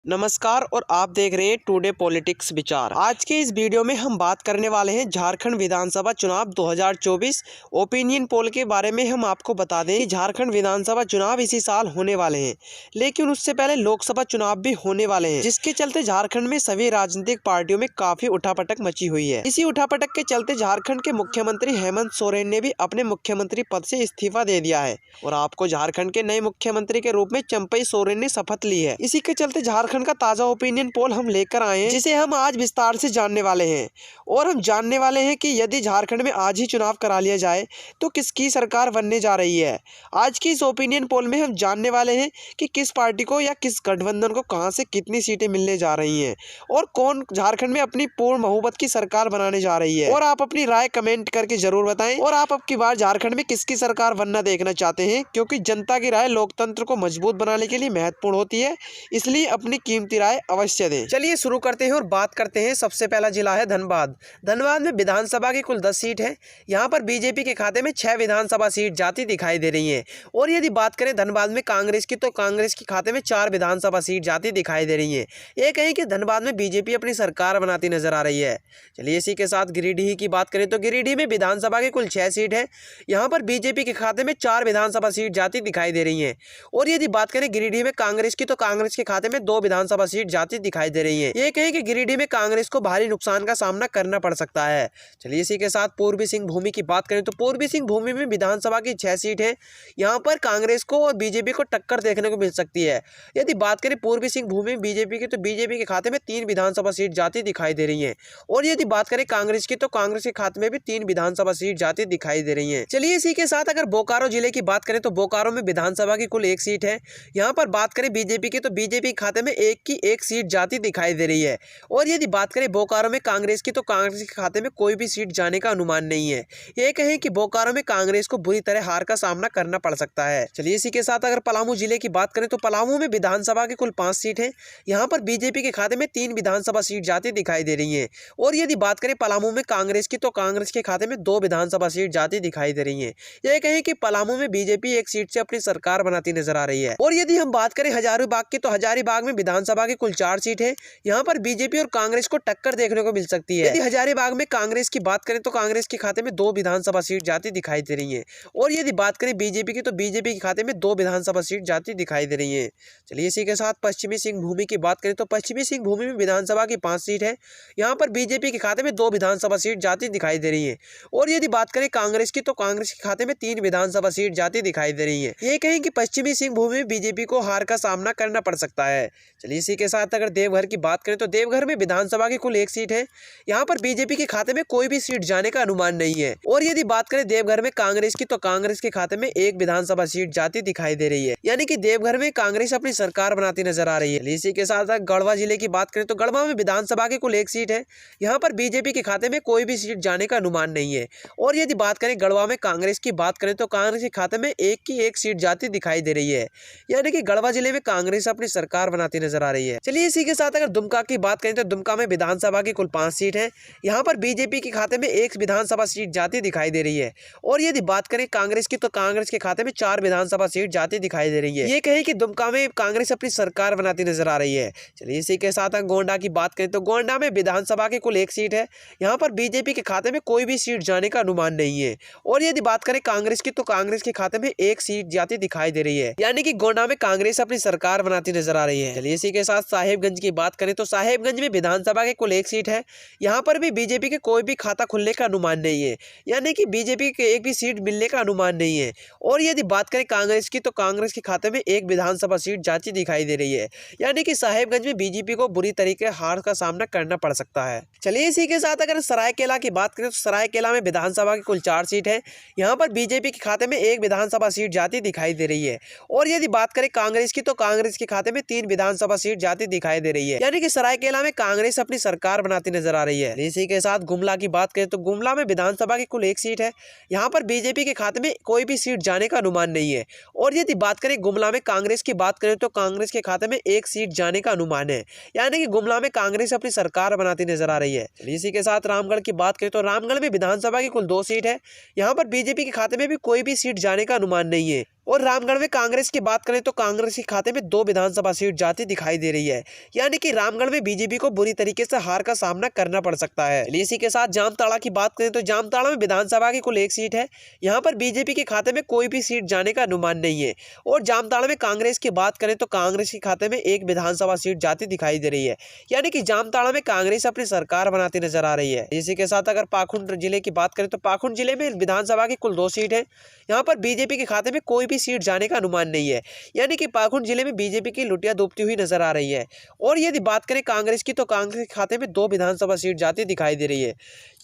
नमस्कार और आप देख रहे हैं टुडे पॉलिटिक्स विचार। आज के इस वीडियो में हम बात करने वाले हैं झारखंड विधानसभा चुनाव 2024 ओपिनियन पोल के बारे में। हम आपको बता दें कि झारखंड विधानसभा चुनाव इसी साल होने वाले हैं, लेकिन उससे पहले लोकसभा चुनाव भी होने वाले हैं, जिसके चलते झारखंड में सभी राजनीतिक पार्टियों में काफी उठापटक मची हुई है। इसी उठापटक के चलते झारखंड के मुख्यमंत्री हेमंत सोरेन ने भी अपने मुख्यमंत्री पद से इस्तीफा दे दिया है और आपको झारखंड के नए मुख्यमंत्री के रूप में चंपई सोरेन ने शपथ ली है। इसी के चलते झारखंड का ताजा ओपिनियन पोल हम लेकर आए हैं, जिसे हम आज विस्तार से जानने वाले हैं। और हम जानने वाले हैं कि यदि झारखंड में आज ही चुनाव करा लिया जाए तो किसकी सरकार बनने जा रही है। आज की इस ओपिनियन पोल में हम जानने वाले हैं कि किस पार्टी को या किस गठबंधन को कहां से कितनी सीटें मिलने जा रही हैं और कौन झारखंड में अपनी पूर्ण बहुमत की सरकार बनाने जा रही है। और आप अपनी राय कमेंट करके जरूर बताएं। और आप अब की बार झारखंड में किसकी सरकार बनना देखना चाहते हैं, क्योंकि जनता की राय लोकतंत्र को मजबूत बनाने के लिए महत्वपूर्ण होती है, इसलिए अपनी कीमती राय अवश्य दें। चलिए शुरू करते हैं और बात करते हैं। सबसे पहला जिला है धनबाद। धनबाद में विधानसभा की कुल 10 सीट है। यहाँ पर बीजेपी के खाते में 6 विधानसभा सीट जाती दिखाई दे रही है। और यदि बात करें धनबाद में कांग्रेस की, तो कांग्रेस के खाते में 4 विधानसभा सीट जाती दिखाई दे रही है। ये कहें कि धनबाद में बीजेपी अपनी सरकार बनाती नजर आ रही है। चलिए इसी के साथ गिरिडीह की बात करें तो गिरिडीह में विधानसभा की कुल 6 सीट है। यहाँ पर बीजेपी के खाते में 4 विधानसभा सीट जाती दिखाई दे रही है। और यदि बात करें गिरिडीह में कांग्रेस की, तो कांग्रेस के खाते में 2 विधानसभा सीट जाती दिखाई दे रही है। ये कहें कि गिरिडीह में कांग्रेस को भारी नुकसान का सामना करना पड़ सकता है। चलिए इसी के साथ पूर्वी सिंहभूम की बात करें तो पूर्वी सिंहभूम में विधानसभा की 6 सीट है। यहाँ पर कांग्रेस को और बीजेपी को टक्कर देखने को मिल सकती है। यदि बात करें पूर्वी सिंहभूम में बीजेपी की, तो बीजेपी के खाते में 3 विधानसभा सीट जाती दिखाई दे रही है। और यदि बात करें कांग्रेस की, तो कांग्रेस के खाते में भी 3 विधानसभा सीट जाती दिखाई दे रही है। चलिए इसी के साथ अगर बोकारो जिले की बात करें तो बोकारो में विधानसभा की कुल 1 सीट है। यहाँ पर बात करें बीजेपी की, तो बीजेपी के खाते में 1 की 1 सीट जाती दिखाई दे रही है। और यदि बात करें बोकारो में कांग्रेस की, तो कांग्रेस के खाते में कोई भी सीट जाने का अनुमान नहीं है। ये कहें कि बोकारो में कांग्रेस को बुरी तरह हार का सामना करना पड़ सकता है। चलिए इसी के साथ अगर पलामू जिले की बात करें तो पलामू में विधानसभा की कुल 5 सीट है। यहाँ पर बीजेपी के खाते में 3 विधानसभा सीट जाती दिखाई दे रही है। और यदि बात करें पलामू में कांग्रेस की, तो कांग्रेस के खाते में 2 विधानसभा सीट जाती दिखाई दे रही है। यह कहें कि पलामू में बीजेपी 1 सीट से अपनी सरकार बनाती नजर आ रही है। और यदि हम बात करें हजारीबाग की, तो हजारीबाग में विधानसभा की कुल 4 सीट है। यहाँ पर बीजेपी और कांग्रेस को टक्कर देखने को मिल सकती है। यदि हजारीबाग में कांग्रेस की बात करें तो कांग्रेस के खाते में 2 विधानसभा सीट जाती दिखाई दे रही है। और यदि बात करें बीजेपी की, तो बीजेपी के खाते में 2 विधानसभा सीट जाती दिखाई दे रही है। चलिए इसी के साथ पश्चिमी सिंहभूम की बात करें तो पश्चिमी सिंहभूम में विधानसभा की 5 सीट है। यहाँ पर बीजेपी के खाते में 2 विधानसभा सीट जाती दिखाई दे रही है। और यदि बात करें कांग्रेस की, तो कांग्रेस के खाते में 3 विधानसभा सीट जाती दिखाई दे रही है। ये कहें कि पश्चिमी सिंहभूम में बीजेपी को हार का सामना करना पड़ सकता है। चलिए इसी के साथ अगर देवघर की बात करें तो देवघर में विधानसभा की कुल 1 सीट है। यहाँ पर बीजेपी के खाते में कोई भी सीट जाने का अनुमान नहीं है। और यदि बात करें देवघर में कांग्रेस की, तो कांग्रेस के खाते में 1 विधानसभा सीट जाती दिखाई दे रही है। यानी कि देवघर में कांग्रेस अपनी सरकार बनाती नजर आ रही है। इसी के साथ गढ़वा जिले की बात करें तो गढ़वा में विधानसभा की कुल 1 सीट है। यहाँ पर बीजेपी के खाते में कोई भी सीट जाने का अनुमान नहीं है। और यदि बात करें गढ़वा में कांग्रेस की बात करें तो कांग्रेस के खाते में 1 की 1 सीट जाती दिखाई दे रही है। यानी कि गढ़वा जिले में कांग्रेस अपनी सरकार बनाती नजर आ रही है। चलिए इसी के साथ अगर दुमका की बात करें तो दुमका में विधानसभा की कुल 5 सीट है। यहाँ पर बीजेपी के खाते में 1 विधानसभा सीट जाती दिखाई दे रही है। और यदि बात करें कांग्रेस की, तो कांग्रेस के खाते में 4 विधानसभा सीट जाती दिखाई दे रही है। ये कहें कि दुमका में कांग्रेस अपनी सरकार बनाती नजर आ रही है। चलिए इसी के साथ अगर गोंडा की बात करें तो गोंडा में विधानसभा की कुल 1 सीट है। यहाँ पर बीजेपी के खाते में कोई भी सीट जाने का अनुमान नहीं है। और यदि बात करें कांग्रेस की, तो कांग्रेस के खाते में 1 सीट जाती दिखाई दे रही है। यानी कि गोंडा में कांग्रेस अपनी सरकार बनाती नजर आ रही है। चलिए इसी के साथ साहेबगंज की बात करें तो साहेबगंज में विधानसभा की कुल 1 सीट है। यहाँ पर भी बीजेपी के कोई भी खाता खुलने का अनुमान नहीं है। यानी कि बीजेपी के 1 भी सीट मिलने का अनुमान नहीं है। और यदि बात करें कांग्रेस की, तो कांग्रेस के खाते में 1 विधानसभा सीट जाती दिखाई दे रही है। यानी कि साहेबगंज में बीजेपी को बुरी तरीके हार का सामना करना पड़ सकता है। चलिए इसी के साथ अगर सरायकेला की बात करें तो सरायकेला में विधानसभा की कुल 4 सीट है। यहाँ पर बीजेपी के खाते में 1 विधानसभा सीट जाती दिखाई दे रही है। और यदि बात करें कांग्रेस की, तो कांग्रेस के खाते में 3 विधानसभा सीट जाती दिखाई दे रही है। यानी कि सरायकेला में कांग्रेस अपनी सरकार बनाती नजर आ रही है। इसी के साथ गुमला की बात करें तो गुमला में विधानसभा की कुल 1 सीट है। यहाँ पर बीजेपी के खाते में कोई भी सीट जाने का अनुमान नहीं है। और यदि बात करें गुमला में कांग्रेस की बात करें तो कांग्रेस के खाते में 1 सीट जाने का अनुमान है। यानी कि गुमला में कांग्रेस अपनी सरकार बनाती नजर आ रही है। इसी के साथ रामगढ़ की बात करें तो रामगढ़ में विधानसभा की कुल 2 सीट है। यहाँ पर बीजेपी के खाते में भी कोई भी सीट जाने का अनुमान नहीं है। और रामगढ़ में कांग्रेस की बात करें तो कांग्रेस के खाते में 2 विधानसभा सीट जाती दिखाई दे रही है। यानी कि रामगढ़ में बीजेपी को बुरी तरीके से हार का सामना करना पड़ सकता है। इसी के साथ जामताड़ा की बात करें तो जामताड़ा में विधानसभा की कुल 1 सीट है। यहाँ पर बीजेपी के खाते में कोई भी सीट जाने का अनुमान नहीं है। और जामताड़ा में कांग्रेस की बात करें तो कांग्रेस के खाते में 1 विधानसभा सीट जाती दिखाई दे रही है। यानी कि जामताड़ा में कांग्रेस अपनी सरकार बनाती नजर आ रही है। इसी के साथ अगर पाखुंड जिले की बात करें तो पाखुंड जिले में विधानसभा की कुल 2 सीट है। यहाँ पर बीजेपी के खाते में कोई भी सीट जाने का अनुमान नहीं है। यानी कि पाखुंड जिले में बीजेपी की लुटिया डूबती हुई नजर आ रही है। और यदि बात करें कांग्रेस की तो कांग्रेस के खाते में 2 विधानसभा सीट जाती दिखाई दे रही है।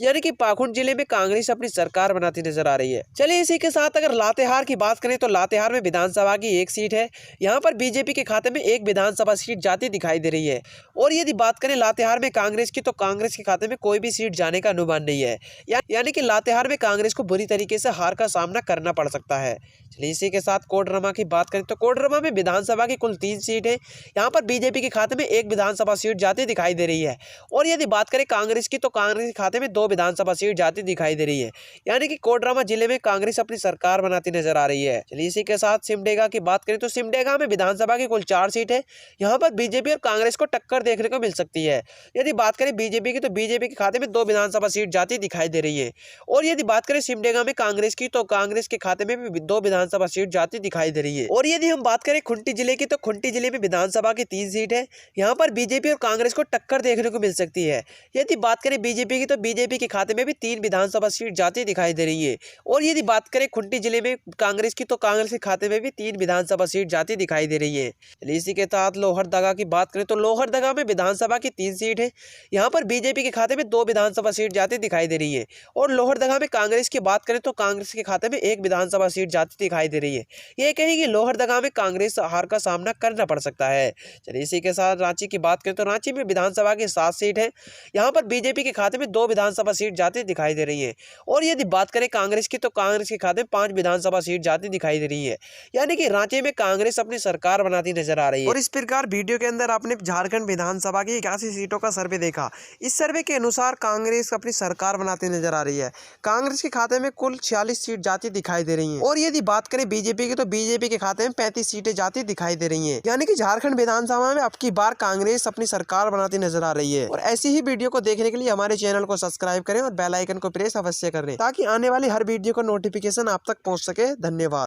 यानी कि पाखुंड जिले में कांग्रेस अपनी सरकार बनाती नजर आ रही है। चलिए इसी के साथ अगर लातेहार की बात करें तो लातेहार में विधानसभा की 1 सीट है। यहाँ पर बीजेपी के खाते में 1 विधानसभा सीट जाती दिखाई दे रही है। और यदि बात करें लातेहार में कांग्रेस की तो कांग्रेस के खाते में कोई भी सीट जाने का अनुमान नहीं है। यानी कि लातेहार में कांग्रेस को बुरी तरीके से हार का सामना करना पड़ सकता है। चलिए इसी के साथ कोडरमा की बात करें तो कोडरमा में विधानसभा की कुल 3 सीट है। यहाँ पर बीजेपी के खाते में 1 विधानसभा सीट जाती दिखाई दे रही है। और यदि बात करें कांग्रेस की तो कांग्रेस के खाते में 2 विधानसभा सीट जाती दिखाई दे रही है। यानी कि कोडरमा जिले में कांग्रेस अपनी सरकार बनाती नजर आ रही है। चलिए इसी के साथ सिमडेगा की बात करें तो सिमडेगा में विधानसभा की कुल 4 सीट है। यहाँ पर बीजेपी और कांग्रेस को टक्कर देखने को मिल सकती है। यदि बात करें बीजेपी की तो बीजेपी के खाते में 2 विधानसभा सीट जाती दिखाई दे रही है। और यदि बात करें सिमडेगा में कांग्रेस की तो कांग्रेस के खाते में भी 2 विधानसभा सीट जाती दिखाई दे रही है। और यदि हम बात करें खुंटी जिले की तो खुंटी जिले में विधानसभा की 3 सीट है। यहाँ पर बीजेपी और कांग्रेस को टक्कर देखने को मिल सकती है। यदि बात करें बीजेपी की तो बीजेपी के खाते में भी 3 विधानसभा सीट जाती दिखाई दे रही है। और यदि बात करें खुंटी जिले में कांग्रेस की तो कांग्रेस के खाते में भी 3 विधानसभा सीट जाती दिखाई दे रही है। इसी के साथ लोहरदगा की बात करें तो लोहरदगा में विधानसभा की 3 सीट है। यहाँ पर बीजेपी के खाते में 2 विधानसभा सीट जाती दिखाई दे रही है। और लोहरदगा में कांग्रेस की बात करें तो कांग्रेस के खाते में 1 विधानसभा सीट जाती दिखाई दे रही है। ये कहें कि लोहरदगा में कांग्रेस हार का सामना करना पड़ सकता है। चलिए इसी के साथ रांची की बात करें तो रांची में विधानसभा की 7 सीट है। यहाँ पर बीजेपी के खाते में 2 विधानसभा सीट जाती दिखाई दे रही है। और यदि बात करें कांग्रेस की तो कांग्रेस के खाते में 5 विधानसभा सीट जाती दिखाई दे रही है। यानी कि रांची में कांग्रेस अपनी सरकार बनाती नजर आ रही है। और इस प्रकार वीडियो के अंदर आपने झारखंड विधानसभा की 81 सीटों का सर्वे देखा। इस सर्वे के अनुसार कांग्रेस अपनी सरकार बनाती नजर आ रही है। कांग्रेस के खाते में कुल 46 सीट जाती दिखाई दे रही है। और यदि बात करें बीजेपी की तो बीजेपी के खाते में 35 सीटें जाती दिखाई दे रही हैं। यानी कि झारखंड विधानसभा में अब की बार कांग्रेस अपनी सरकार बनाती नजर आ रही है। और ऐसी ही वीडियो को देखने के लिए हमारे चैनल को सब्सक्राइब करें और बेल आइकन को प्रेस अवश्य करें ताकि आने वाली हर वीडियो का नोटिफिकेशन आप तक पहुंच सके। धन्यवाद।